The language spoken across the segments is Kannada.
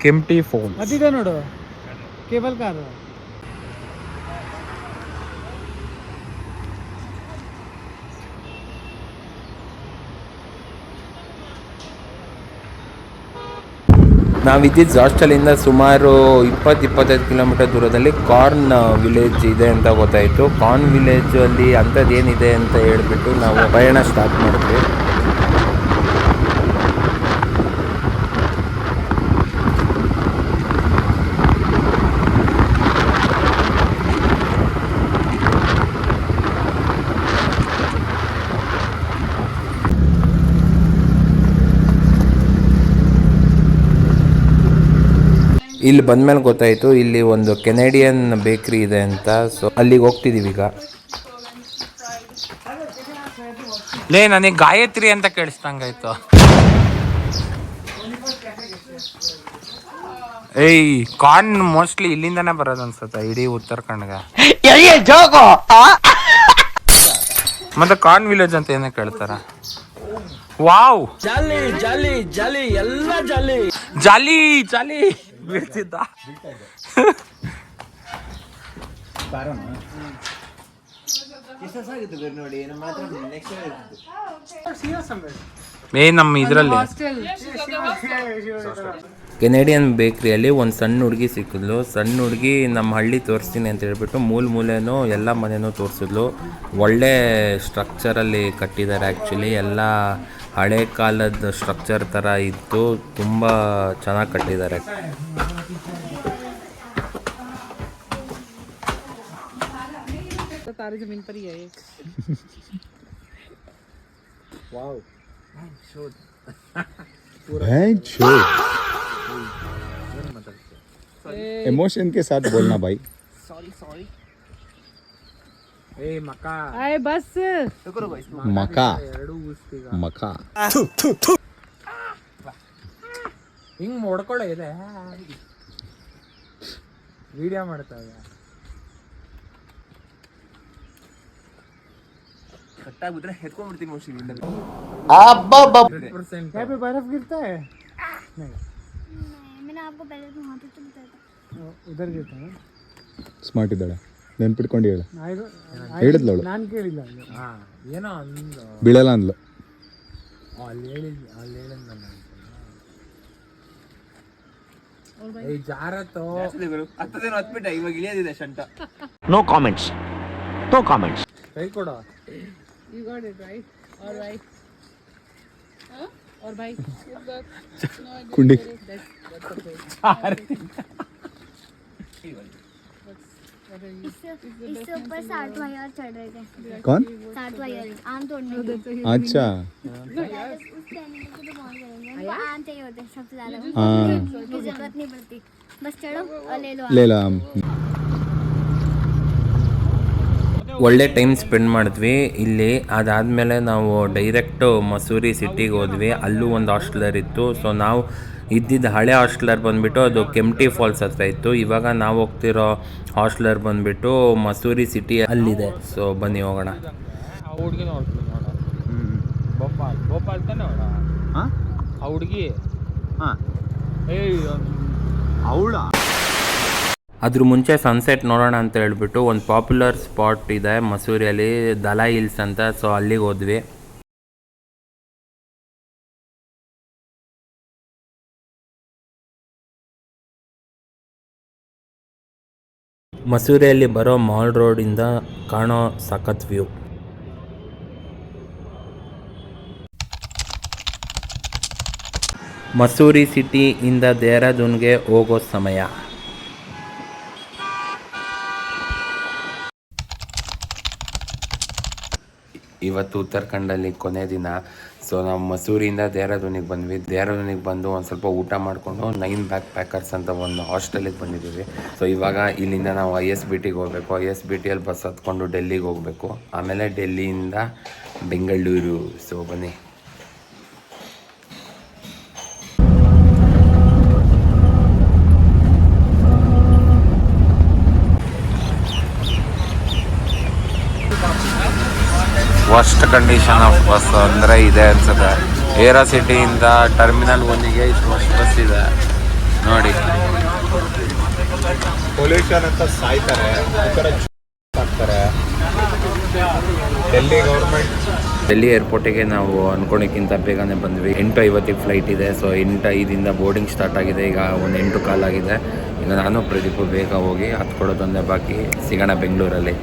ಕೆಂಪ್ಟಿ ಫೋನ್ ಅದಿದೆ ನೋಡು, ಕೇಬಲ್ ಕಾರ್. ನಾವಿದ್ದಿದ್ದು ಹಾಸ್ಟೆಲಿಂದ ಸುಮಾರು 20-25 ಕಿಲೋಮೀಟರ್ ದೂರದಲ್ಲಿ ಕಾರ್ನ್ ವಿಲೇಜ್ ಇದೆ ಅಂತ ಗೊತ್ತಾಯಿತು. ಕಾರ್ನ್ ವಿಲೇಜಲ್ಲಿ ಅಂಥದ್ದು ಏನಿದೆ ಅಂತ ಹೇಳಿಬಿಟ್ಟು ನಾವು ಪಯಣ ಸ್ಟಾರ್ಟ್ ಮಾಡಿದ್ವಿ. ಇಲ್ಲಿ ಬಂದಮೇಲೆ ಗೊತ್ತಾಯಿತು ಇಲ್ಲಿ ಒಂದು ಕೆನಡಿಯನ್ ಬೇಕ್ರಿ ಇದೆ ಅಂತ. ಸೊ ಅಲ್ಲಿಗೆ ಹೋಗ್ತಿದ್ದೀವಿ ಈಗ. ನನಗೆ ಗಾಯತ್ರಿ ಅಂತ ಕೇಳಿಸ್ದಂಗಾಯ್ತು. ಏಯ್, ಕಾರ್ನ್ ಮೋಸ್ಟ್ಲಿ ಇಲ್ಲಿಂದಾನೇ ಬರೋದು ಅನ್ಸುತ್ತೆ, ಇಡೀ ಉತ್ತರಾಖಂಡ್ಗೆ. ಮತ್ತೆ ಕಾರ್ನ್ ವಿಲೇಜ್ ಅಂತ ಏನೇ ಕೇಳ್ತಾರ. ವಾವ್, ಜಾಲಿ ಜಾಲಿ ಜಾಲಿ, ಎಲ್ಲ ಜಾಲಿ ಜಾಲಿ ಜಾಲಿ ಬೀಳ್ತಿದ್ದ. ನಮ್ಮ ಇದರಲ್ಲಿ ಕೆನಡಿಯನ್ ಬೇಕ್ರಿಯಲ್ಲಿ ಒಂದು ಸಣ್ಣ ಹುಡುಗಿ ಸಿಕ್ಕಿದ್ಲು. ಸಣ್ಣ ಹುಡುಗಿ ನಮ್ಮ ಹಳ್ಳಿ ತೋರಿಸ್ತೀನಿ ಅಂತ ಹೇಳ್ಬಿಟ್ಟು ಮೂಲೆನೂ ಎಲ್ಲ ಮನೆಯೂ ತೋರಿಸಿದ್ಲು. ಒಳ್ಳೆ ಸ್ಟ್ರಕ್ಚರಲ್ಲಿ ಕಟ್ಟಿದ್ದಾರೆ. ಆ್ಯಕ್ಚುಲಿ ಎಲ್ಲ ಹಳೆ ಕಾಲದ ಸ್ಟ್ರಕ್ಚರ್ ಥರ ಇತ್ತು, ತುಂಬ ಚೆನ್ನಾಗಿ ಕಟ್ಟಿದ್ದಾರೆ. तारी जमीन पर ही है ये। वाओ, इमोशन के साथ बोलना भाई. सॉरी ए मका, आए बस मका मका ಹಿಂಗ್ ನೋಡ್ಕೊಳ್ಳೋ ಇದೆ, ವಿಡಿಯೋ ಮಾಡ್ತಾ ಇದೆ. ಕಟ್ಟಾಗ್ಬಿಟ್ರೆ ಎತ್ಕೊಂಡ್ಬಿಡ್ತೀನಿ ಮೋಸ್ಟ್ಲಿ. यहाँ पे बर्फ गिरता है? नहीं, मैंने आपको पहले तो वहाँ पे तो बताया था. उधर गिरता है. ಸ್ಮಾರ್ಟ್ ಇದ್ದಾಳೆ, ನೆನ್ಪಿಟ್ಕೊಂಡು ಹೇಳ. ಹೇಳಿದ್ಲವಳು, ನಾನು ಕೇಳಿಲ್ಲ. ಏನೋ ಬೀಳಲ್ಲ ಅಂದ್ಲು. ಅಲ್ಲಿ ಹೇಳಿದ್ ನಾನು ಜಾರತ್ತೋ ಹತ್ತದೇನೋ ಹತ್ಬಿಟ್ಟ, ಇವಾಗ ಇಳಿಯೋದಿದೆ ಶಂಟ. No comments, no comments. ಕೈ ಕೊಡ. You got it right. All right. Huh? Or bye. ಕುಂಡಿ इससे ऊपर 60 वायर चढ़ रहे थे. कौन? 60 वायर आम तोड़ने के. अच्छा, उस एनिमल को तो बहुत करेंगे, उनको आम चाहिए होते हैं सबसे ज्यादा. हाँ, उनकी जरूरत नहीं पड़ती, बस चढ़ो और ले लो. ले ला. ಒಳ್ಳೆ ಟೈಮ್ ಸ್ಪೆಂಡ್ ಮಾಡಿದ್ವಿ ಇಲ್ಲಿ. ಅದಾದಮೇಲೆ ನಾವು ಡೈರೆಕ್ಟು ಮಸೂರಿ ಸಿಟಿಗೆ ಹೋದ್ವಿ. ಅಲ್ಲೂ ಒಂದು ಹಾಸ್ಟ್ಲರ್ ಇತ್ತು. ಸೊ ನಾವು ಇದ್ದಿದ್ದು ಹಳೆ ಹಾಸ್ಟ್ಲರ್ ಬಂದುಬಿಟ್ಟು ಅದು ಕೆಂಪ್ಟಿ ಫಾಲ್ಸ್ ಹತ್ರ ಇತ್ತು. ಇವಾಗ ನಾವು ಹೋಗ್ತಿರೋ ಹಾಸ್ಟ್ಲರ್ ಬಂದುಬಿಟ್ಟು ಮಸೂರಿ ಸಿಟಿ ಅಲ್ಲಿದೆ. ಸೊ ಬನ್ನಿ ಹೋಗೋಣ. ಆ ಹುಡುಗಿ ನೋಡ್ತೀನಿ ನೋಡ, ಭೋಪಾಲ್ ತಾನೆ ಅವಳ. ಆ ಹುಡುಗಿ ಅವಳ. ಅದ್ರ ಮುಂಚೆ ಸನ್ಸೆಟ್ ನೋಡೋಣ ಅಂತ ಹೇಳ್ಬಿಟ್ಟು ಒಂದು ಪಾಪ್ಯುಲರ್ ಸ್ಪಾಟ್ ಇದೆ ಮಸೂರಿಯಲ್ಲಿ, ದಲೈ ಹಿಲ್ಸ್ ಅಂತ. ಸೊ ಅಲ್ಲಿಗೆ ಹೋದ್ವಿ. ಮಸೂರಿಯಲ್ಲಿ ಬರೋ ಮಾಲ್ ರೋಡಿಂದ ಕಾಣೋ ಸಖತ್ ವ್ಯೂ. ಮಸೂರಿ ಸಿಟಿಯಿಂದ ದೇಹರಾದೂನ್ಗೆ ಹೋಗೋ ಸಮಯ. ಇವತ್ತು ಉತ್ತರಾಖಂಡಲ್ಲಿ ಕೊನೆ ದಿನ. ಸೊ ನಾವು ಮಸೂರಿಯಿಂದ ದೇಹರಾದೂನಿಗೆ ಬಂದ್ವಿ. ದೇಹರಾದೂನಿಗೆ ಬಂದು ಒಂದು ಸ್ವಲ್ಪ ಊಟ ಮಾಡಿಕೊಂಡು 9 ಬ್ಯಾಕ್ ಪ್ಯಾಕರ್ಸ್ ಅಂತ ಒಂದು ಹಾಸ್ಟೆಲಿಗೆ ಬಂದಿದ್ದೀವಿ. ಸೊ ಇವಾಗ ಇಲ್ಲಿಂದ ನಾವು ISBTಗೆ ಹೋಗಬೇಕು. ISBTಯಲ್ಲಿ ಬಸ್ ಹತ್ಕೊಂಡು ಡೆಲ್ಲಿಗೆ ಹೋಗಬೇಕು. ಆಮೇಲೆ ಡೆಲ್ಲಿಯಿಂದ ಬೆಂಗಳೂರು. ಸೊ ಬನ್ನಿ. ವರ್ಸ್ಟ್ ಕಂಡೀಷನ್ ಆಫ್ ಬಸ್ ಅಂದರೆ ಇದೆ ಅನ್ಸುತ್ತೆ. ಏರೋ ಸಿಟಿಯಿಂದ ಟರ್ಮಿನಲ್ 1ಗೆ ಇಷ್ಟು ವರ್ಸ್ಟ್ ಬಸ್ ಇದೆ ನೋಡಿ. ಪೊಲ್ಯೂಷನ್ ಅಂತ ಸಾಯ್ತಾರೆ, ಹಾಕ್ತಾರೆ. ಡೆಲ್ಲಿ ಗೌರ್ಮೆಂಟ್ ಡೆಲ್ಲಿ ಏರ್ಪೋರ್ಟಿಗೆ ನಾವು ಅಂದ್ಕೊಂಡಿಕ್ಕಿಂತ ಬೇಗನೆ ಬಂದ್ವಿ. 8:50 ಫ್ಲೈಟ್ ಇದೆ. ಸೊ 8:05 ಬೋರ್ಡಿಂಗ್ ಸ್ಟಾರ್ಟ್ ಆಗಿದೆ. ಈಗ ಒಂದು 8 ಕಾಲಾಗಿದೆ. ಈಗ ನಾನು ಪ್ರದೀಪು ಬೇಗ ಹೋಗಿ ಹತ್ಕೊಡೋದೊಂದೇ ಬಾಕಿ. ಸಿಗೋಣ ಬೆಂಗಳೂರಲ್ಲಿ.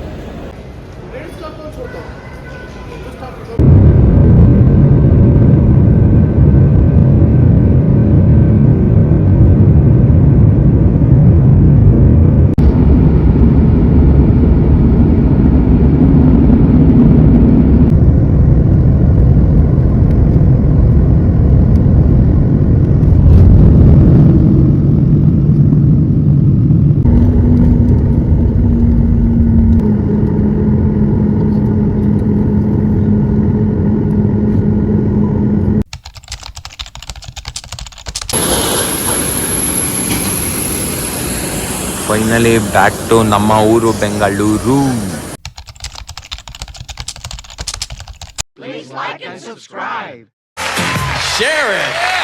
ಫೈನಲಿ ಬ್ಯಾಕ್ ಟು ನಮ್ಮ ಊರು ಬೆಂಗಳೂರು. Share it.